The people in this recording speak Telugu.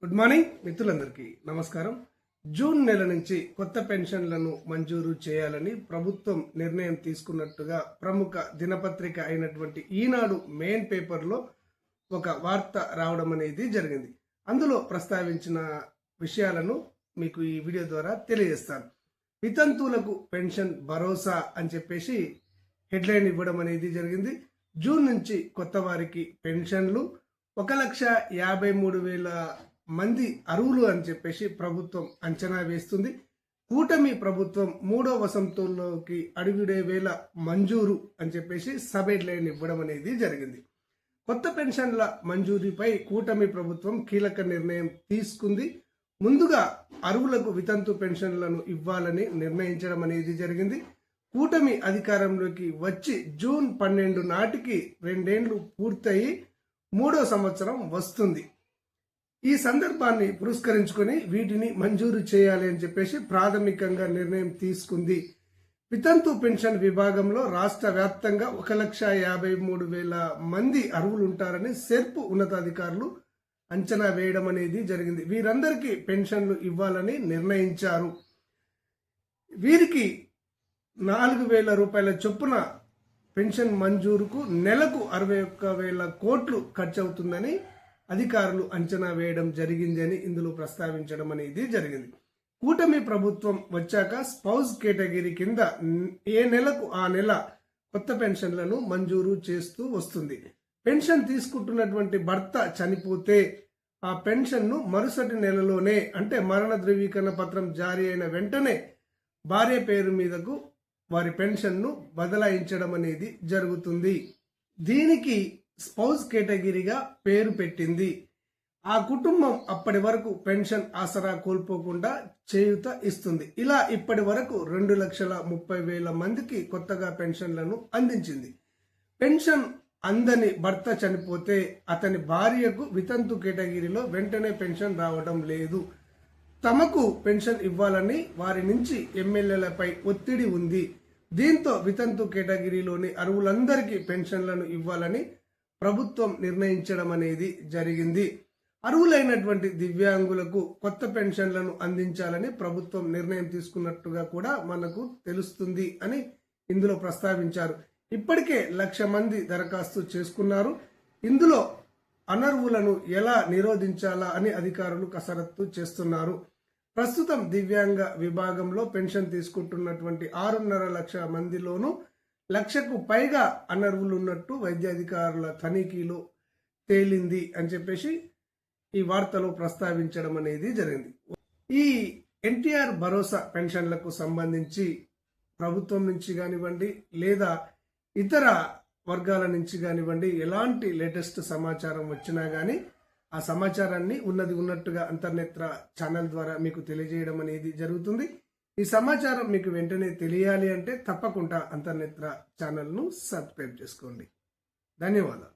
గుడ్ మార్నింగ్ మిత్రులందరికీ నమస్కారం. జూన్ నెల నుంచి కొత్త పెన్షన్లను మంజూరు చేయాలని ప్రభుత్వం నిర్ణయం తీసుకున్నట్టుగా ప్రముఖ దినపత్రిక అయినటువంటి ఈనాడు మెయిన్ పేపర్లో ఒక వార్త రావడం అనేది జరిగింది. అందులో ప్రస్తావించిన విషయాలను మీకు ఈ వీడియో ద్వారా తెలియజేస్తాను. వితంతువులకు పెన్షన్ భరోసా అని చెప్పేసి హెడ్లైన్ ఇవ్వడం అనేది జరిగింది. జూన్ నుంచి కొత్త వారికి పెన్షన్లు 1,53,000 మంది అర్హులు అని చెప్పేసి ప్రభుత్వం అంచనా వేస్తుంది. కూటమి ప్రభుత్వం మూడో వసంతంలోకి అడుగుడే వేళ మంజూరు అని చెప్పేసి సబ్ హెడ్లైన్ ఇవ్వడం అనేది జరిగింది. కొత్త పెన్షన్ల మంజూరీపై కూటమి ప్రభుత్వం కీలక నిర్ణయం తీసుకుంది. ముందుగా అర్హులకు వితంతు పెన్షన్లను ఇవ్వాలని నిర్ణయించడం అనేది జరిగింది. కూటమి అధికారంలోకి వచ్చి జూన్ 12 నాటికి 2 ఏళ్లు పూర్తయి మూడో సంవత్సరం వస్తుంది. ఈ సందర్భాన్ని పురస్కరించుకొని వీటిని మంజూరు చేయాలి అని చెప్పేసి ప్రాథమికంగా నిర్ణయం తీసుకుంది. వితంతు పెన్షన్ విభాగంలో రాష్ట్ర వ్యాప్తంగా 1,53,000 మంది అర్హులు ఉంటారని సెర్ప్ ఉన్నతాధికారులు అంచనా వేయడం అనేది జరిగింది. వీరందరికీ పెన్షన్లు ఇవ్వాలని నిర్ణయించారు. వీరికి 4,000 రూపాయల చొప్పున పెన్షన్ మంజూరుకు నెలకు 61,000 కోట్లు ఖర్చు అవుతుందని అధికారులు అంచనా వేయడం జరిగింది అని ఇందులో ప్రస్తావించడం అనేది జరిగింది. కూటమి ప్రభుత్వం వచ్చాక స్పౌస్ కేటగిరీ కింద ఏ నెలకు ఆ నెల కొత్త పెన్షన్లను మంజూరు చేస్తూ వస్తుంది. పెన్షన్ తీసుకుంటున్నటువంటి భర్త చనిపోతే ఆ పెన్షన్ను మరుసటి నెలలోనే అంటే మరణ ధృవీకరణ పత్రం జారీ అయిన వెంటనే భార్య పేరు మీదకు వారి పెన్షన్ను బదలాయించడం అనేది జరుగుతుంది. దీనికి స్పౌస్ కేటగిరీగా పేరు పెట్టింది. ఆ కుటుంబం అప్పటి వరకు పెన్షన్ ఆసరా కోల్పోకుండా చేయూత ఇస్తుంది. ఇలా ఇప్పటి వరకు 2,30,000 మందికి కొత్తగా పెన్షన్లను అందించింది. పెన్షన్ అందని భర్త చనిపోతే అతని భార్యకు వితంతు కేటగిరీలో వెంటనే పెన్షన్ రావడం లేదు. తమకు పెన్షన్ ఇవ్వాలని వారి నుంచి ఎమ్మెల్యేలపై ఒత్తిడి ఉంది. దీంతో వితంతు కేటగిరీలోని అర్హులందరికీ పెన్షన్లను ఇవ్వాలని ప్రభుత్వం నిర్ణయించడం అనేది జరిగింది. అర్హులైనటువంటి దివ్యాంగులకు కొత్త పెన్షన్లను అందించాలని ప్రభుత్వం నిర్ణయం తీసుకున్నట్టుగా కూడా మనకు తెలుస్తుంది అని ఇందులో ప్రస్తావించారు. ఇప్పటికే 1,00,000 మంది దరఖాస్తు చేసుకున్నారు. ఇందులో అనర్హులను ఎలా నిరోధించాలా అని అధికారులు కసరత్తు చేస్తున్నారు. ప్రస్తుతం దివ్యాంగ విభాగంలో పెన్షన్ తీసుకుంటున్నటువంటి 6.5 లక్షల మందిలోనూ 1,00,000కు పైగా అనర్హులు ఉన్నట్టు వైద్యాధికారుల తనిఖీలో తేలింది అని చెప్పేసి ఈ వార్తలో ప్రస్తావించడం అనేది జరిగింది. ఈ ఎన్టీఆర్ భరోసా పెన్షన్లకు సంబంధించి ప్రభుత్వం నుంచి కానివ్వండి లేదా ఇతర వర్గాల నుంచి కానివ్వండి ఎలాంటి లేటెస్ట్ సమాచారం వచ్చినా కానీ ఆ సమాచారాన్ని ఉన్నట్టుగా అంతర్నేత్ర ఛానల్ ద్వారా మీకు తెలియజేయడం అనేది జరుగుతుంది. ఈ సమాచారం మీకు వెంటనే తెలియాలి అంటే తప్పకుండా అంతర్నేత్ర ఛానల్ను సబ్స్క్రైబ్ చేసుకోండి. ధన్యవాదాలు.